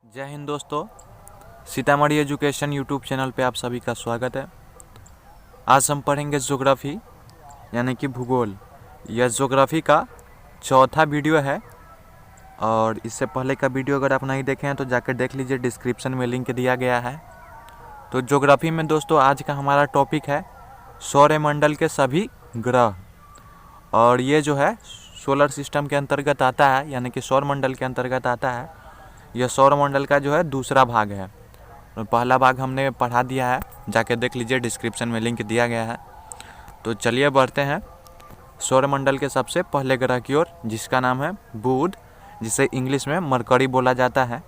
जय हिंद दोस्तों, Sitamarhi education YouTube channel पे आप सभी का स्वागत है। आज हम पढ़ेंगे ज्योग्राफी यानी कि भूगोल। यह ज्योग्राफी का चौथा वीडियो है और इससे पहले का वीडियो अगर आप नहीं देखे हैं तो जाकर देख लीजिए, डिस्क्रिप्शन में लिंक दिया गया है। तो ज्योग्राफी में दोस्तों आज का हमारा टॉपिक है सौरमंडल के सभी ग्रह, और ये जो है सोलर सिस्टम के अंतर्गत आता है यानी कि सौरमंडल के अंतर्गत आता है। यह सौरमंडल का जो है दूसरा भाग है। पहला भाग हमने पढ़ा दिया है, जाके देख लीजिए, डिस्क्रिप्शन में लिंक दिया गया है। तो चलिए बढ़ते हैं सौरमंडल के सबसे पहले ग्रह की ओर, जिसका नाम है बुध, जिसे इंग्लिश में मरकरी बोला जाता है।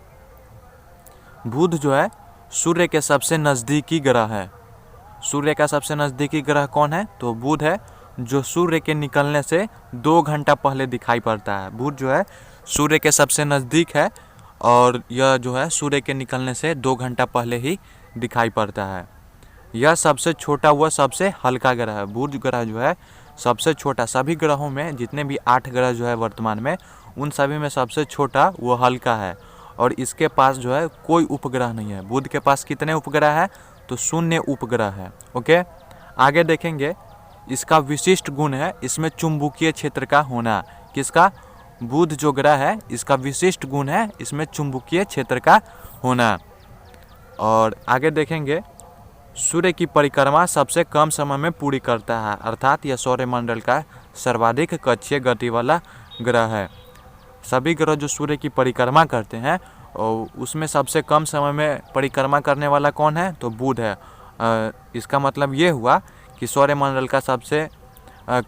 बुध जो है सूर्य के सबसे नज़दीकी ग्रह है। सूर्य का सबसे नज़दीकी ग्रह कौन है? तो बुध है, जो सूर्य के निकलने से 2 घंटा पहले दिखाई पड़ता है। बुध जो है सूर्य के सबसे नज़दीक है और यह जो है सूर्य के निकलने से 2 घंटा पहले ही दिखाई पड़ता है। यह सबसे छोटा व सबसे हल्का ग्रह है। बुध ग्रह जो है सबसे छोटा, सभी ग्रहों में जितने भी 8 ग्रह जो है वर्तमान में, उन सभी में सबसे छोटा व हल्का है और इसके पास जो है कोई उपग्रह नहीं है। बुध के पास कितने उपग्रह है? तो 0 उपग्रह है। ओके, आगे देखेंगे। इसका विशिष्ट गुण है इसमें चुंबकीय क्षेत्र का होना। किसका? बुध जो ग्रह है इसका विशिष्ट गुण है इसमें चुंबकीय क्षेत्र का होना। और आगे देखेंगे, सूर्य की परिक्रमा सबसे कम समय में पूरी करता है, अर्थात यह सौरमंडल का सर्वाधिक कक्षीय गति वाला ग्रह है। सभी ग्रह जो सूर्य की परिक्रमा करते हैं और उसमें सबसे कम समय में परिक्रमा करने वाला कौन है? तो बुध है। इसका मतलब ये हुआ कि सौरमंडल का सबसे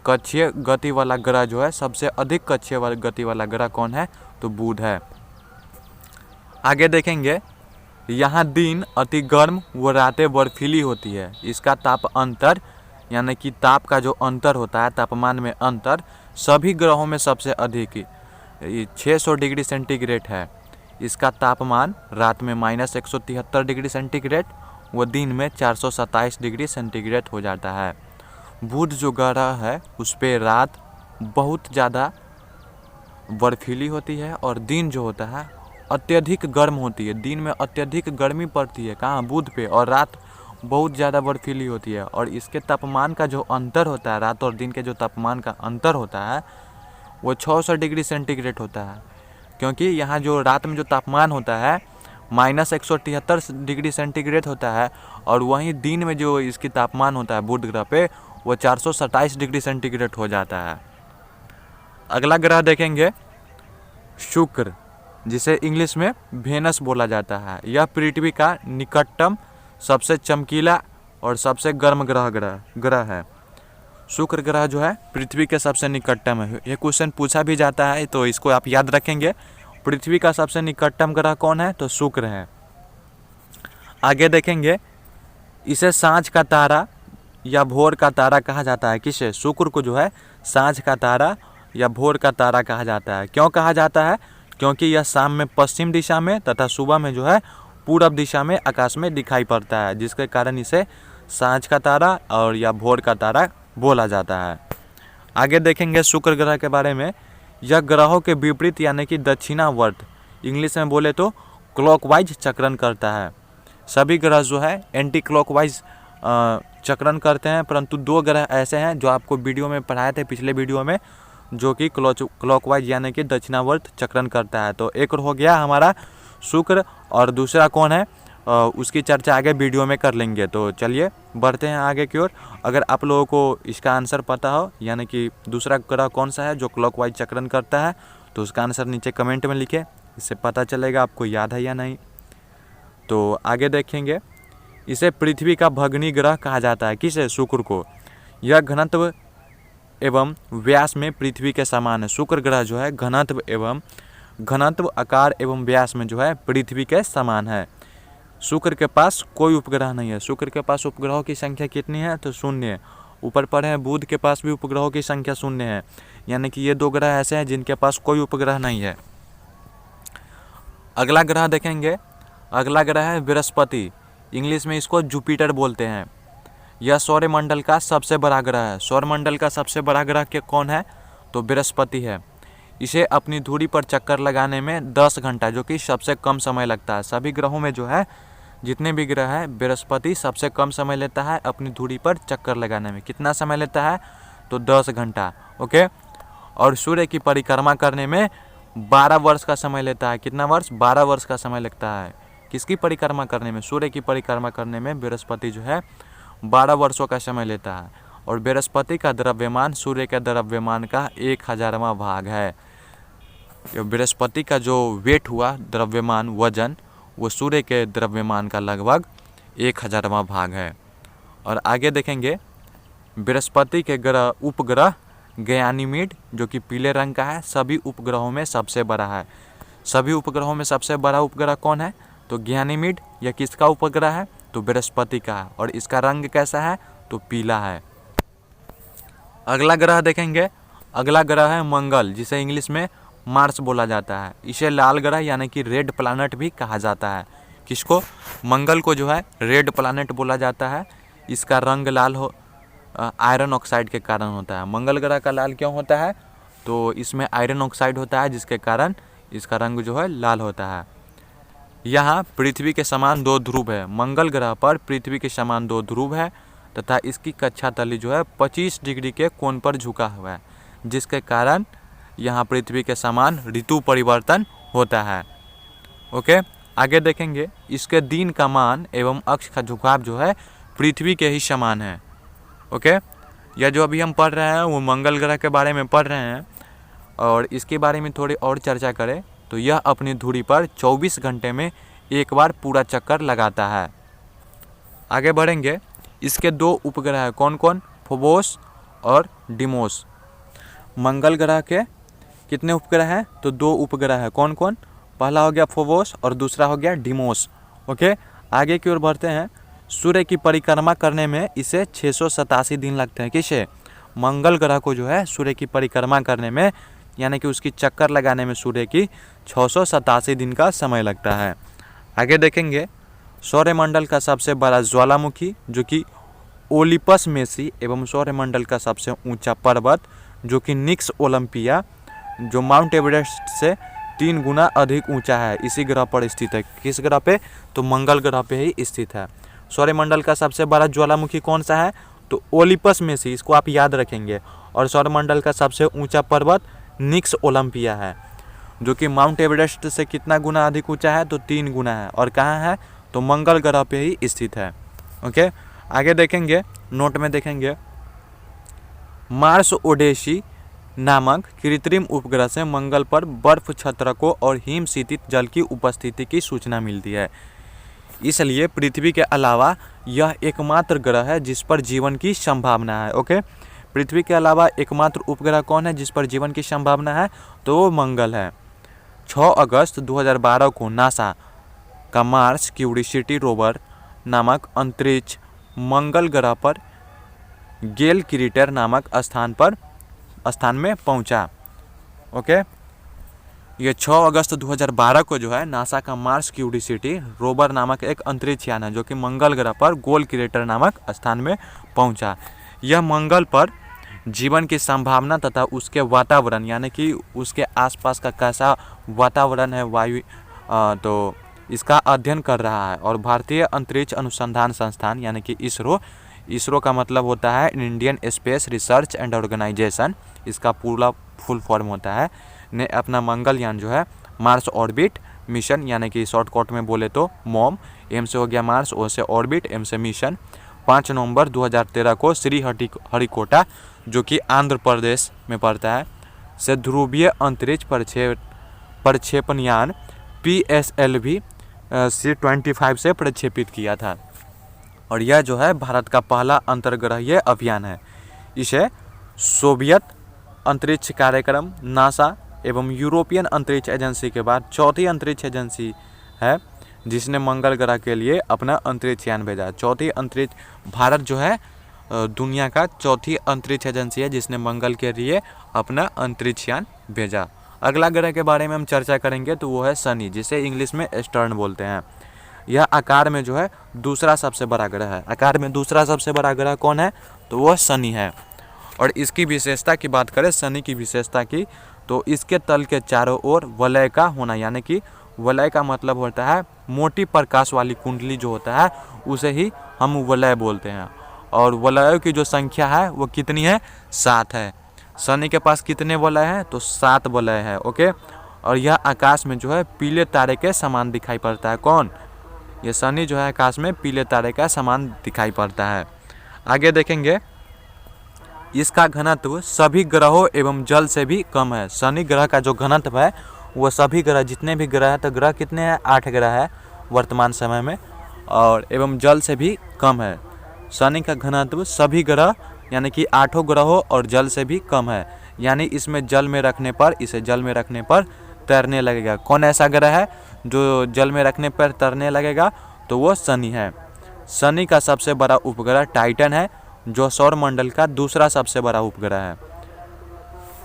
कक्षीय गति वाला ग्रह जो है, सबसे अधिक कक्षीय वाला गति वाला ग्रह कौन है? तो बुध है। आगे देखेंगे, यहाँ दिन अति गर्म व रातें बर्फीली होती है। इसका ताप अंतर यानी कि ताप का जो अंतर होता है, तापमान में अंतर, सभी ग्रहों में सबसे अधिक 600 डिग्री सेंटीग्रेड है। इसका तापमान रात में -173 डिग्री सेंटीग्रेड व दिन में 427 डिग्री सेंटीग्रेड हो जाता है। बुध जो ग्रह है उस पर रात बहुत ज़्यादा बर्फीली होती है और दिन जो होता है अत्यधिक गर्म होती है। दिन में अत्यधिक गर्मी पड़ती है, कहाँ? बुध पे, और रात बहुत ज़्यादा बर्फीली होती है। और इसके तापमान का जो अंतर होता है, रात और दिन के जो तापमान का अंतर होता है वो 600 डिग्री सेंटीग्रेड होता है, क्योंकि यहाँ जो रात में जो तापमान होता है -173 डिग्री सेंटीग्रेड होता है और वहीं दिन में जो इसकी तापमान होता है बुध ग्रह पे वो 427 डिग्री सेंटीग्रेड हो जाता है। अगला ग्रह देखेंगे, शुक्र, जिसे इंग्लिश में वेनस बोला जाता है। यह पृथ्वी का निकटतम सबसे चमकीला और सबसे गर्म ग्रह है। शुक्र ग्रह जो है पृथ्वी के सबसे निकटतम है। ये क्वेश्चन पूछा भी जाता है तो इसको आप याद रखेंगे। पृथ्वी का सबसे निकटतम ग्रह कौन है? तो शुक्र है। आगे देखेंगे, इसे सांझ का तारा या भोर का तारा कहा जाता है। किसे? शुक्र को जो है सांझ का तारा या भोर का तारा कहा जाता है। क्यों कहा जाता है? क्योंकि यह शाम में पश्चिम दिशा में तथा सुबह में जो है पूरब दिशा में आकाश में दिखाई पड़ता है, जिसके कारण इसे सांझ का तारा और या भोर का तारा बोला जाता है। आगे देखेंगे शुक्र ग्रह के बारे में। यह ग्रहों के विपरीत यानी कि दक्षिणावर्त, इंग्लिश में बोले तो क्लॉकवाइज चक्रण करता है। सभी ग्रह जो है एंटी क्लॉकवाइज चक्रण करते हैं, परंतु 2 ग्रह ऐसे हैं जो आपको वीडियो में पढ़ाए थे पिछले वीडियो में, जो कि क्लॉकवाइज यानी कि दक्षिणावर्त चक्रण करता है। तो एक हो गया हमारा शुक्र और दूसरा कौन है उसकी चर्चा आगे वीडियो में कर लेंगे। तो चलिए बढ़ते हैं आगे की ओर। अगर आप लोगों को इसका आंसर पता हो यानी कि दूसरा ग्रह कौन सा है जो क्लॉकवाइज चक्रण करता है, तो उसका आंसर नीचे कमेंट में लिखे, इससे पता चलेगा आपको याद है या नहीं। तो आगे देखेंगे, इसे पृथ्वी का भग्नी ग्रह कहा जाता है। किसे? शुक्र को। यह घनत्व एवं व्यास में पृथ्वी के समान है। शुक्र ग्रह जो है घनत्व आकार एवं व्यास में जो है पृथ्वी के समान है। शुक्र के पास कोई उपग्रह नहीं है। शुक्र के पास उपग्रहों की संख्या कितनी है? तो 0। ऊपर पढ़े हैं बुध के पास भी उपग्रहों की संख्या 0 है, यानी कि ये 2 ग्रह ऐसे हैं जिनके पास कोई उपग्रह नहीं है। अगला ग्रह देखेंगे, अगला ग्रह है बृहस्पति, इंग्लिश में इसको जुपिटर बोलते हैं। यह सौरमंडल का सबसे बड़ा ग्रह है। सौरमंडल का सबसे बड़ा ग्रह के कौन है? तो बृहस्पति है। इसे अपनी धुरी पर चक्कर लगाने में 10 घंटा, जो कि सबसे कम समय लगता है। सभी ग्रहों में जो है, जितने भी ग्रह है, बृहस्पति सबसे कम समय लेता है अपनी धुरी पर चक्कर लगाने में। कितना समय लेता है? तो 10 घंटा। ओके। और सूर्य की परिक्रमा करने में 12 वर्ष का समय लेता है। कितना वर्ष? 12 वर्ष का समय लगता है। किसकी परिक्रमा करने में? सूर्य की परिक्रमा करने में बृहस्पति जो है 12 वर्षों का समय लेता है। और बृहस्पति का द्रव्यमान सूर्य के द्रव्यमान का 1000वां भाग है। बृहस्पति का जो वेट हुआ, द्रव्यमान, वजन, वो सूर्य के द्रव्यमान का लगभग 1000वां भाग है। और आगे देखेंगे, बृहस्पति के ग्रह उपग्रह गयानीमेड, जो कि पीले रंग का है, सभी उपग्रहों में सबसे बड़ा है। सभी उपग्रहों में सबसे बड़ा उपग्रह कौन है? तो गयानीमेड। यह किसका उपग्रह है? तो बृहस्पति का है। और इसका रंग कैसा है? तो पीला है। अगला ग्रह देखेंगे, अगला ग्रह है मंगल, जिसे इंग्लिश में मार्स बोला जाता है। इसे लाल ग्रह यानी कि रेड प्लैनेट भी कहा जाता है। किसको? मंगल को जो है रेड प्लैनेट बोला जाता है। इसका रंग लाल आयरन ऑक्साइड के कारण होता है। मंगल ग्रह का लाल क्यों होता है? तो इसमें आयरन ऑक्साइड होता है, जिसके कारण इसका रंग जो है लाल होता है। यहाँ पृथ्वी के समान 2 ध्रुव है। मंगल ग्रह पर पृथ्वी के समान 2 ध्रुव है तथा इसकी कक्षा तली जो है 25 डिग्री के कोण पर झुका हुआ है, जिसके कारण यहाँ पृथ्वी के समान ऋतु परिवर्तन होता है। ओके। आगे देखेंगे, इसके दिन का मान एवं अक्ष का झुकाव जो है पृथ्वी के ही समान है। ओके। यह जो अभी हम पढ़ रहे हैं वो मंगल ग्रह के बारे में पढ़ रहे हैं। और इसके बारे में थोड़ी और चर्चा करें तो यह अपनी धुरी पर 24 घंटे में एक बार पूरा चक्कर लगाता है। आगे बढ़ेंगे, इसके 2 उपग्रह हैं। कौन कौन? फोबोस और डिमोस। मंगल ग्रह के कितने उपग्रह हैं? तो 2 उपग्रह हैं। कौन कौन? पहला हो गया फोबोस और दूसरा हो गया डिमोस। ओके। आगे की ओर बढ़ते हैं। सूर्य की परिक्रमा करने में इसे 687 दिन लगते हैं। किसे? मंगल ग्रह को जो है सूर्य की परिक्रमा करने में, यानी कि उसकी चक्कर लगाने में सूर्य की 687 दिन का समय लगता है। आगे देखेंगे, सौरमंडल का सबसे बड़ा ज्वालामुखी जो कि ओलिपस मेसी एवं सौरमंडल का सबसे ऊंचा पर्वत जो कि निक्स ओलंपिया, जो माउंट एवरेस्ट से 3 गुना अधिक ऊंचा है, इसी ग्रह पर स्थित है। किस ग्रह पे? तो मंगल ग्रह पे ही स्थित है। सौरमंडल का सबसे बड़ा ज्वालामुखी कौन सा है? तो ओलिपस मेसी, इसको आप याद रखेंगे। और सौरमंडल का सबसे ऊंचा पर्वत निक्स ओलंपिया है, जो कि माउंट एवरेस्ट से कितना गुना अधिक ऊंचा है? तो 3 गुना है। और कहाँ है? तो मंगल ग्रह पे ही स्थित है। ओके। आगे देखेंगे, नोट में देखेंगे, मार्स ओडेसी नामक कृत्रिम उपग्रह से मंगल पर बर्फ छत्रकों और हिम शीतित जल की उपस्थिति की सूचना मिलती है। इसलिए पृथ्वी के अलावा यह एकमात्र ग्रह है जिस पर जीवन की संभावना है। ओके। पृथ्वी के अलावा एकमात्र उपग्रह कौन है जिस पर जीवन की संभावना है? तो वो मंगल है। 6 अगस्त 2012 को नासा का मार्स क्यूरियोसिटी रोवर नामक अंतरिक्ष मंगल ग्रह पर गेल क्रेटर नामक स्थान में पहुंचा। ओके। ये 6 अगस्त 2012 को जो है नासा का मार्स क्यूरियोसिटी रोवर नामक एक अंतरिक्ष यान है जो कि मंगल ग्रह पर गेल क्रेटर नामक स्थान में पहुंचा। यह मंगल पर जीवन की संभावना तथा उसके वातावरण, यानी कि उसके आसपास का कैसा वातावरण है, वायु, तो इसका अध्ययन कर रहा है। और भारतीय अंतरिक्ष अनुसंधान संस्थान यानी कि इसरो का मतलब होता है Indian space research and organization, इसका पूरा फुल फॉर्म होता है, ने अपना मंगलयान जो है मार्स ऑर्बिट मिशन, यानी कि शॉर्टकट में बोले तो मॉम, एम से हो गया मार्स, ओ से ऑर्बिट, एम से मिशन, 5 नवंबर 2013 को श्रीहरिकोटा जो कि आंध्र प्रदेश में पड़ता है से ध्रुवीय अंतरिक्ष प्रक्षेपण यान PSLV C-25 से प्रक्षेपित किया था। और यह जो है भारत का पहला अंतर्ग्रहीय अभियान है। इसे सोवियत अंतरिक्ष कार्यक्रम, नासा एवं यूरोपियन अंतरिक्ष एजेंसी के बाद चौथी अंतरिक्ष एजेंसी है जिसने मंगल ग्रह के लिए अपना अंतरिक्ष यान भेजा। चौथी अंतरिक्ष, भारत जो है दुनिया का चौथी अंतरिक्ष एजेंसी है जिसने मंगल के लिए अपना अंतरिक्ष यान भेजा। अगला ग्रह के बारे में हम चर्चा करेंगे तो वो है शनि, जिसे इंग्लिश में स्टर्न बोलते हैं। यह आकार में जो है दूसरा सबसे बड़ा ग्रह है। आकार में दूसरा सबसे बड़ा ग्रह कौन है? तो वह शनि है। और इसकी विशेषता की बात करें, शनि की विशेषता की, तो इसके तल के चारों ओर वलय का होना, यानी कि वलय का मतलब होता है मोटी प्रकाश वाली कुंडली जो होता है उसे ही हम वलय बोलते हैं। और वलयों की जो संख्या है वो कितनी है, 7 है। शनि के पास कितने वलय हैं, तो 7 वलय है। ओके, और यह आकाश में जो है पीले तारे के समान दिखाई पड़ता है। कौन, ये शनि जो है आकाश में पीले तारे का समान दिखाई पड़ता है। आगे देखेंगे, इसका घनत्व सभी ग्रहों एवं जल से भी कम है। शनि ग्रह का जो घनत्व है वो सभी ग्रह, जितने भी ग्रह है, तो ग्रह कितने हैं, 8 ग्रह है वर्तमान समय में, और एवं जल से भी कम है। शनि का घनत्व सभी ग्रह यानी कि 8 ग्रहों और जल से भी कम है, यानी इसमें जल में रखने पर, इसे जल में रखने पर तैरने लगेगा। कौन ऐसा ग्रह है जो जल में रखने पर तैरने लगेगा, तो वो शनि है। शनि का सबसे बड़ा उपग्रह टाइटन है, जो सौरमंडल का दूसरा सबसे बड़ा उपग्रह है।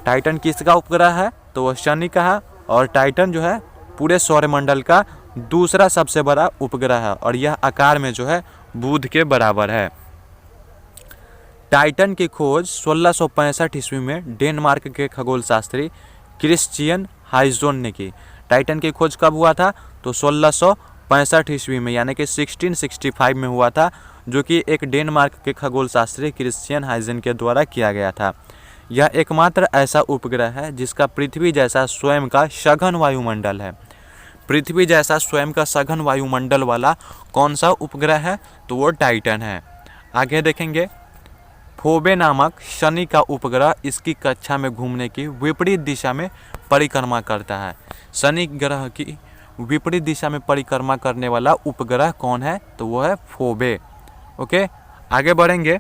टाइटन किसका उपग्रह है, तो वो शनि का है, और टाइटन जो है पूरे सौरमंडल का दूसरा सबसे बड़ा उपग्रह है, और यह आकार में जो है बुध के बराबर है। टाइटन की खोज 1665 ईस्वी में डेनमार्क के खगोल शास्त्री क्रिश्चियन हाइजोन ने की। टाइटन की खोज कब हुआ था, तो 1665 ईस्वी में, यानी कि 1665 में हुआ था, जो कि एक डेनमार्क के खगोल शास्त्री क्रिश्चियन हाइजन के द्वारा किया गया था। यह एकमात्र ऐसा उपग्रह है जिसका पृथ्वी जैसा स्वयं का सघन वायुमंडल है। पृथ्वी जैसा स्वयं का सघन वायुमंडल वाला कौन सा उपग्रह है, तो वो टाइटन है। आगे देखेंगे, फोबे नामक शनि का उपग्रह इसकी कक्षा में घूमने की विपरीत दिशा में परिक्रमा करता है। शनि ग्रह की विपरीत दिशा में परिक्रमा करने वाला उपग्रह कौन है, तो वो है फोबे। ओके, आगे बढ़ेंगे।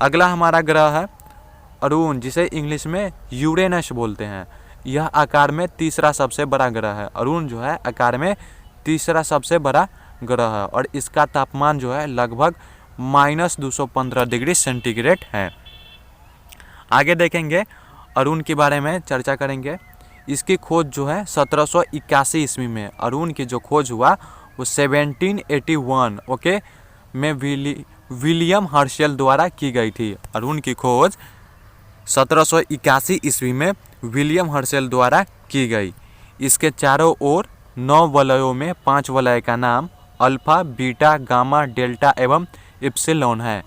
अगला हमारा ग्रह है अरुण, जिसे इंग्लिश में यूरेनस बोलते हैं। यह आकार में तीसरा सबसे बड़ा ग्रह है। अरुण जो है आकार में तीसरा सबसे बड़ा ग्रह है, और इसका तापमान जो है लगभग -215 डिग्री सेंटीग्रेड है। आगे देखेंगे, अरुण के बारे में चर्चा करेंगे। इसकी खोज जो है 1781 ईस्वी में, अरुण की जो खोज हुआ वो 1781 ओके में विलियम हर्शेल द्वारा की गई थी। अरुण की खोज 1781 ईस्वी में विलियम हर्शेल द्वारा की गई। इसके चारों ओर 9 वलयों में 5 वलय का नाम अल्फा, बीटा, गामा, डेल्टा एवं इप्सिलॉन है।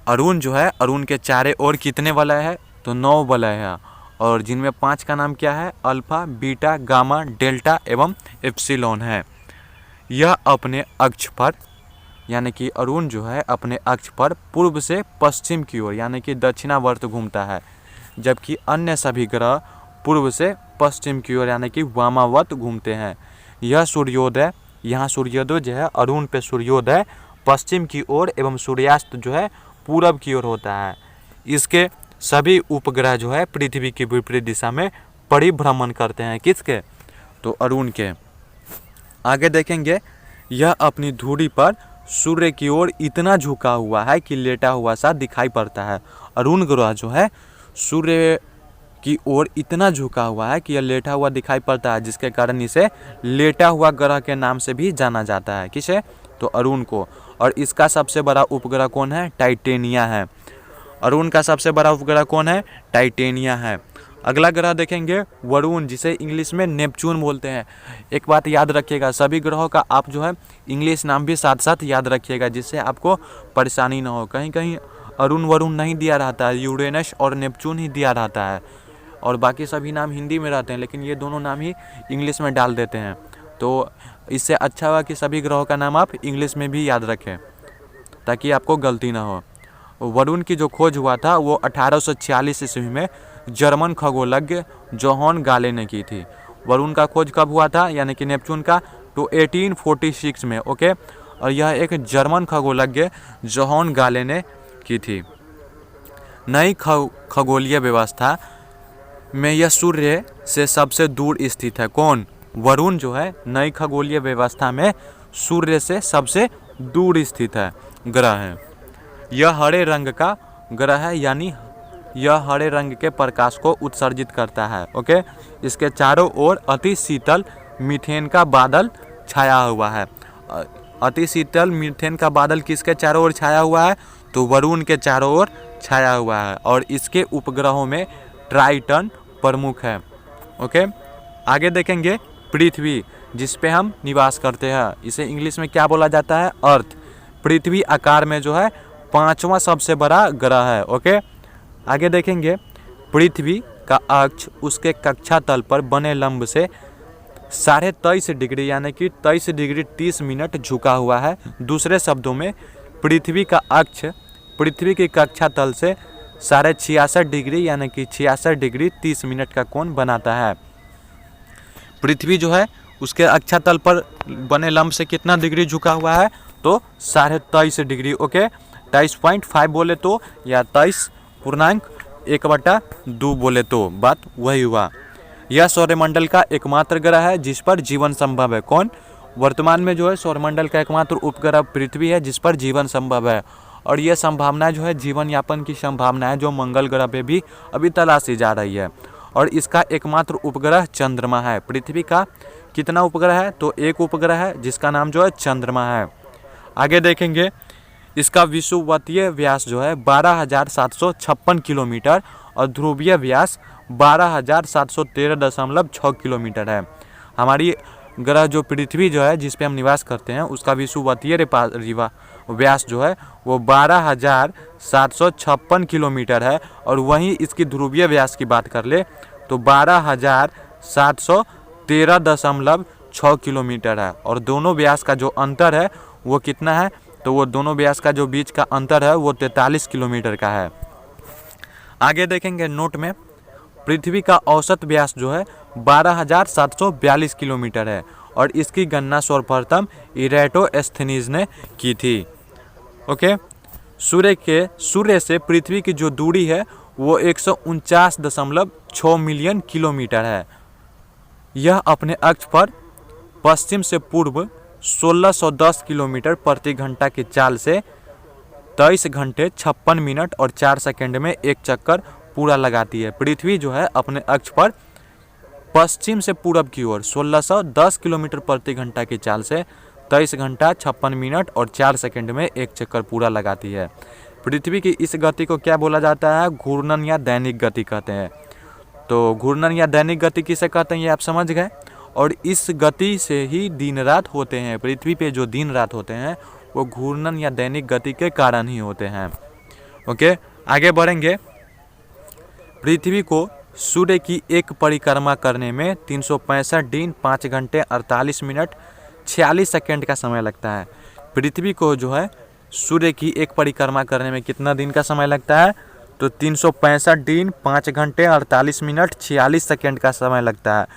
अरुण जो है, अरुण के चारों ओर कितने वलय है, तो 9 वलय है, और जिनमें 5 का नाम क्या है, अल्फा, बीटा, गामा, डेल्टा एवं इप्सिलॉन है। यह अपने अक्ष पर, यानी कि अरुण जो है अपने अक्ष पर पूर्व से पश्चिम की ओर यानी कि दक्षिणावर्त घूमता है, जबकि अन्य सभी ग्रह पूर्व से पश्चिम की ओर यानी कि वामावर्त घूमते हैं। यह सूर्योदय, यहाँ सूर्योदय जो है, अरुण पे सूर्योदय पश्चिम की ओर एवं सूर्यास्त जो है पूरब की ओर होता है। इसके सभी उपग्रह जो है पृथ्वी की विपरीत दिशा में परिभ्रमण करते हैं। किसके, तो अरुण के। आगे देखेंगे, यह अपनी धुरी पर सूर्य की ओर इतना झुका हुआ है कि लेटा हुआ सा दिखाई पड़ता है। अरुण ग्रह जो है सूर्य की ओर इतना झुका हुआ है कि यह लेटा हुआ दिखाई पड़ता है, जिसके कारण इसे लेटा हुआ ग्रह के नाम से भी जाना जाता है। किसे, तो अरुण को। और इसका सबसे बड़ा उपग्रह कौन है, टाइटेनिया है। अरुण का सबसे बड़ा उपग्रह कौन है, टाइटेनिया है। अगला ग्रह देखेंगे वरुण, जिसे इंग्लिश में नेपच्यून बोलते हैं। एक बात याद रखिएगा, सभी ग्रहों का आप जो है इंग्लिश नाम भी साथ साथ याद रखिएगा, जिससे आपको परेशानी ना हो। कहीं कहीं अरुण वरुण नहीं दिया रहता है, यूरेनस और नेपच्यून ही दिया रहता है, और बाकी सभी नाम हिंदी में रहते हैं, लेकिन ये दोनों नाम ही इंग्लिश में डाल देते हैं। तो इससे अच्छा हुआ कि सभी ग्रहों का नाम आप इंग्लिश में भी याद रखें, ताकि आपको गलती ना हो। वरुण की जो खोज हुआ था वो 1846 ईस्वी में जर्मन खगोलज्ञ जोहान गाले ने की थी। वरुण का खोज कब हुआ था, यानी कि नेपच्यून का, तो 1846 में। ओके, और यह एक जर्मन खगोलज्ञ जोहान गाले ने की थी। नई खगोलीय व्यवस्था में यह सूर्य से सबसे दूर स्थित है। कौन, वरुण जो है नई खगोलीय व्यवस्था में सूर्य से सबसे दूर स्थित है ग्रह है। यह हरे रंग का ग्रह है, यानी यह हरे रंग के प्रकाश को उत्सर्जित करता है। ओके, इसके चारों ओर अति शीतल मीथेन का बादल छाया हुआ है। अति शीतल मीथेन का बादल किसके चारों ओर छाया हुआ है, तो वरुण के चारों ओर छाया हुआ है। और इसके उपग्रहों में ट्राइटन, प्रमुख है। ओके, आगे देखेंगे पृथ्वी, जिस पे हम निवास करते हैं, इसे इंग्लिश में क्या बोला जाता है? अर्थ। पृथ्वी आकार में जो है 5वां सबसे बड़ा ग्रह है। ओके, आगे देखेंगे पृथ्वी का अक्ष उसके कक्षा तल पर बने लंब से 23.5 डिग्री यानी कि 23 डिग्री 30 मिनट झुका हुआ है। दूसरे शब्दों में पृथ्वी का अक्ष पृथ्वी की कक्षा तल से 66.5 डिग्री यानी कि 66 डिग्री 30 मिनट का कोण बनाता है। पृथ्वी जो है उसके अक्षा तल पर बने लंब से कितना डिग्री झुका हुआ है? तो 23.5 डिग्री। ओके, 23.5 बोले तो या 23.1/2 बोले तो बात वही हुआ। यह सौरमंडल का एकमात्र ग्रह है जिस पर जीवन संभव है। कौन? वर्तमान में जो है सौरमंडल का एकमात्र उपग्रह पृथ्वी है जिस पर जीवन संभव है। और यह संभावना जो है जीवन यापन की संभावना है जो मंगल ग्रह पे भी अभी तलाशी जा रही है। और इसका एकमात्र उपग्रह चंद्रमा है। पृथ्वी का कितना उपग्रह है? तो एक उपग्रह है जिसका नाम जो है चंद्रमा है। आगे देखेंगे इसका विषुवतीय व्यास जो है 12,756 किलोमीटर और ध्रुवीय व्यास 12,713.6 किलोमीटर है। हमारी ग्रह जो पृथ्वी जो है जिस पे हम निवास करते हैं उसका विषुवतीय व्यास जो है वो 12,756 किलोमीटर है। और वहीं इसकी ध्रुवीय व्यास की बात कर ले तो 12,713.6 किलोमीटर है। और दोनों व्यास का जो अंतर है वो कितना है? तो वो दोनों व्यास का जो बीच का अंतर है वो 43 किलोमीटर का है। आगे देखेंगे नोट में पृथ्वी का औसत व्यास जो है 12,742 किलोमीटर है और इसकी गणना सर्वप्रथम इरेटोस्थेनीज ने की थी। ओके, सूर्य से पृथ्वी की जो दूरी है वो 149.6 मिलियन किलोमीटर है। यह अपने अक्ष पर पश्चिम से पूर्व 1610 किलोमीटर प्रति घंटा की चाल से 23 घंटे 56 मिनट और 4 सेकंड में एक चक्कर पूरा लगाती है। पृथ्वी जो है अपने अक्ष पर पश्चिम से पूरब की ओर 1610 किलोमीटर प्रति घंटा की चाल से 23 घंटा 56 मिनट और 4 सेकंड में एक चक्कर पूरा लगाती है। पृथ्वी की इस गति को क्या बोला जाता है? घूर्णन या दैनिक गति कहते हैं। तो घूर्णन या दैनिक गति किसे कहते हैं ये आप समझ गए। और इस गति से ही दिन रात होते हैं। पृथ्वी पे जो दिन रात होते हैं वो घूर्णन या दैनिक गति के कारण ही होते हैं। ओके, आगे बढ़ेंगे। पृथ्वी को सूर्य की एक परिक्रमा करने में 365 दिन 5 घंटे 48 मिनट 46 सेकंड का समय लगता है। पृथ्वी को जो है सूर्य की एक परिक्रमा करने में कितना दिन का समय लगता है? तो 365 दिन 5 घंटे 48 मिनट 46 सेकंड का समय लगता है।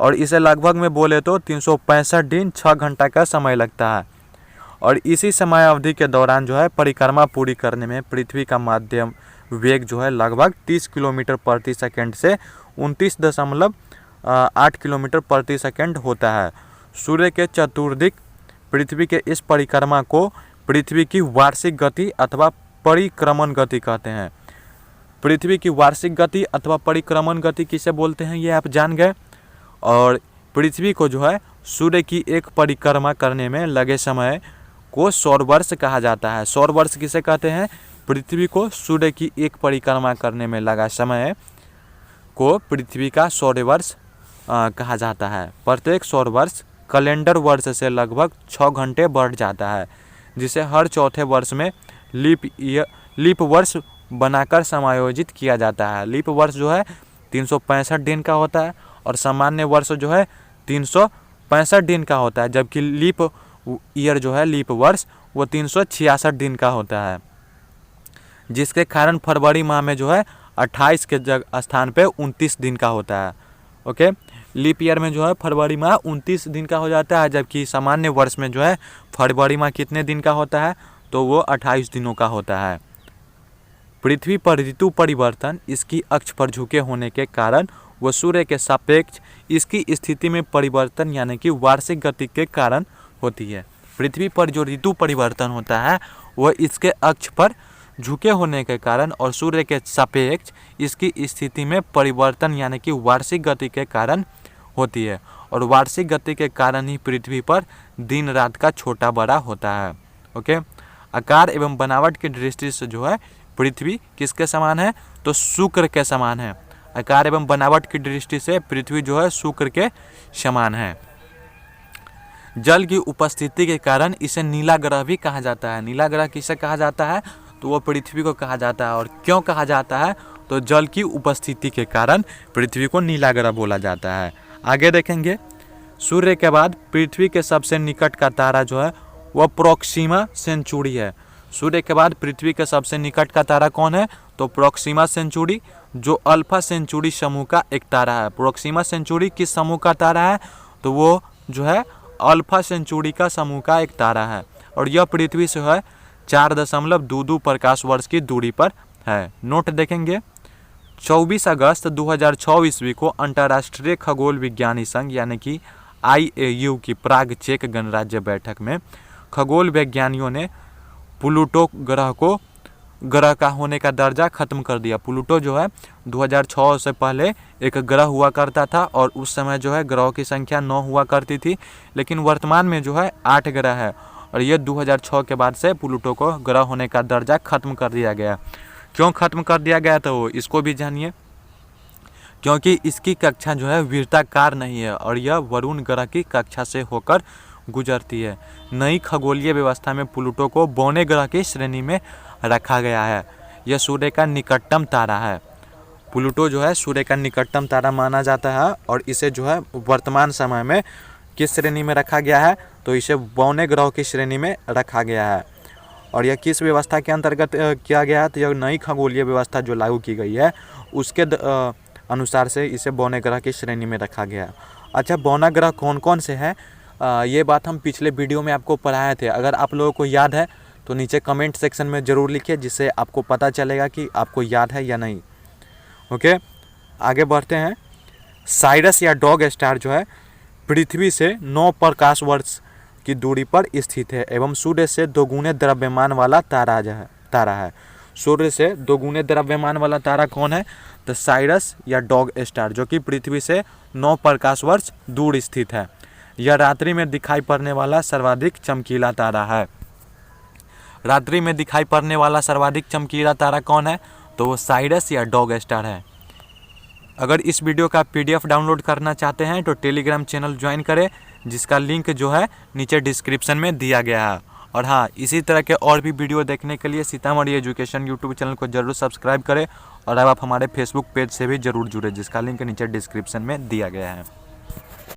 और इसे लगभग में बोले तो 365 दिन 6 घंटा का समय लगता है। और इसी समय अवधि के दौरान जो है परिक्रमा पूरी करने में पृथ्वी का माध्यम वेग जो है लगभग 30 किलोमीटर प्रति सेकंड से 29.8 किलोमीटर प्रति सेकंड होता है। सूर्य के चतुर्दिक पृथ्वी के इस परिक्रमा को पृथ्वी की वार्षिक गति अथवा परिक्रमण गति कहते हैं। पृथ्वी की वार्षिक गति अथवा परिक्रमण गति किसे बोलते हैं ये आप जान गए। और पृथ्वी को जो है सूर्य की एक परिक्रमा करने में लगे समय को सौरवर्ष कहा जाता है। सौरवर्ष किसे कहते हैं? पृथ्वी को सूर्य की एक परिक्रमा करने में लगा समय को पृथ्वी का सौरवर्ष कहा जाता है। प्रत्येक सौरवर्ष कैलेंडर वर्ष से लगभग 6 घंटे बढ़ जाता है, जिसे हर चौथे वर्ष में लीप वर्ष बनाकर समायोजित किया जाता है। लीप वर्ष जो है 365 दिन का होता है और सामान्य वर्ष जो है 365 दिन का होता है, जबकि लीप ईयर जो है लीप वर्ष वो 366 दिन का होता है, जिसके कारण फरवरी माह में जो है 28 के स्थान पे 29 दिन का होता है। ओके, लीप ईयर में जो है फरवरी माह 29 दिन का हो जाता है, जबकि सामान्य वर्ष में जो है फरवरी माह कितने दिन का होता है? तो वो 28 दिनों का होता है। पृथ्वी पर ऋतु परिवर्तन इसकी अक्ष पर झुके होने के कारण वो सूर्य के सापेक्ष इसकी स्थिति में परिवर्तन यानी कि वार्षिक गति के कारण होती है। पृथ्वी पर जो ऋतु परिवर्तन होता है वह इसके अक्ष पर झुके होने के कारण और सूर्य के सापेक्ष इसकी स्थिति में परिवर्तन यानी कि वार्षिक गति के कारण होती है। और वार्षिक गति के कारण ही पृथ्वी पर दिन रात का छोटा बड़ा होता है। ओके, आकार एवं बनावट की दृष्टि से जो है पृथ्वी किसके समान है? तो शुक्र के समान है। आकार एवं बनावट की दृष्टि से पृथ्वी जो है शुक्र के समान है। जल की उपस्थिति के कारण इसे नीला ग्रह भी कहा जाता है। नीला ग्रह किसे कहा जाता है? तो वो पृथ्वी को कहा जाता है। और क्यों कहा जाता है? तो जल की उपस्थिति के कारण पृथ्वी को नीला ग्रह बोला जाता है। आगे देखेंगे, सूर्य के बाद पृथ्वी के सबसे निकट का तारा जो है वह प्रोक्सिमा सेंचुरी है। सूर्य के बाद पृथ्वी के सबसे निकट का तारा कौन है? तो प्रोक्सिमा सेंचुरी, जो अल्फा सेंचुरी समूह का एक तारा है। प्रोक्सिमा सेंचुरी किस समूह का तारा है? तो वो जो है अल्फा सेंचुरी का समूह का एक तारा है। और यह पृथ्वी से है 4.22 प्रकाश वर्ष की दूरी पर है। नोट देखेंगे, 24 अगस्त 2006 ईस्वी को अंतर्राष्ट्रीय खगोल विज्ञानी संघ यानी कि IAU की प्राग चेक गणराज्य बैठक में खगोल वैज्ञानिकों ने प्लूटो ग्रह को ग्रह का होने का दर्जा खत्म कर दिया। प्लूटो जो है 2006 से पहले एक ग्रह हुआ करता था और उस समय जो है ग्रहों की संख्या 9 हुआ करती थी, लेकिन वर्तमान में जो है 8 ग्रह है। और ये 2006 के बाद से प्लूटो को ग्रह होने का दर्जा खत्म कर दिया गया। क्यों खत्म कर दिया गया तो इसको भी जानिए। क्योंकि इसकी कक्षा जो है वृत्ताकार नहीं है और यह वरुण ग्रह की कक्षा से होकर गुजरती है। नई खगोलीय व्यवस्था में प्लूटो को बौने ग्रह की श्रेणी में रखा गया है। यह सूर्य का निकटतम तारा है। प्लूटो जो है सूर्य का निकटतम तारा माना जाता है और इसे जो है वर्तमान समय में किस श्रेणी में रखा गया है? तो इसे बौने ग्रहों की श्रेणी में रखा गया है। और यह किस व्यवस्था के अंतर्गत किया गया है? तो यह नई खगोलीय व्यवस्था जो लागू की गई है उसके अनुसार से इसे बौने ग्रह की श्रेणी में रखा गया है। अच्छा, बौना ग्रह कौन कौन से हैं? ये बात हम पिछले वीडियो में आपको पढ़ाए थे। अगर आप लोगों को याद है तो नीचे कमेंट सेक्शन में ज़रूर लिखिए, जिससे आपको पता चलेगा कि आपको याद है या नहीं। ओके, आगे बढ़ते हैं। साइरस या डॉग स्टार जो है पृथ्वी से 9 प्रकाश वर्ष की दूरी पर स्थित है एवं सूर्य से 2 गुने द्रव्यमान वाला तारा है। सूर्य से 2 गुने द्रव्यमान वाला तारा कौन है? तो साइरस या डॉग स्टार, जो कि पृथ्वी से 9 प्रकाश वर्ष दूर स्थित है। यह रात्रि में दिखाई पड़ने वाला सर्वाधिक चमकीला तारा है। रात्रि में दिखाई पड़ने वाला सर्वाधिक चमकीला तारा कौन है? तो वो साइरस या डॉग स्टार है। अगर इस वीडियो का PDF डाउनलोड करना चाहते हैं तो टेलीग्राम चैनल ज्वाइन करें, जिसका लिंक जो है नीचे डिस्क्रिप्शन में दिया गया है। और हाँ, इसी तरह के और भी वीडियो देखने के लिए सीतामढ़ी एजुकेशन यूट्यूब चैनल को जरूर सब्सक्राइब करें। और अब आप हमारे फेसबुक पेज से भी जरूर जुड़े, जिसका लिंक नीचे डिस्क्रिप्शन में दिया गया है।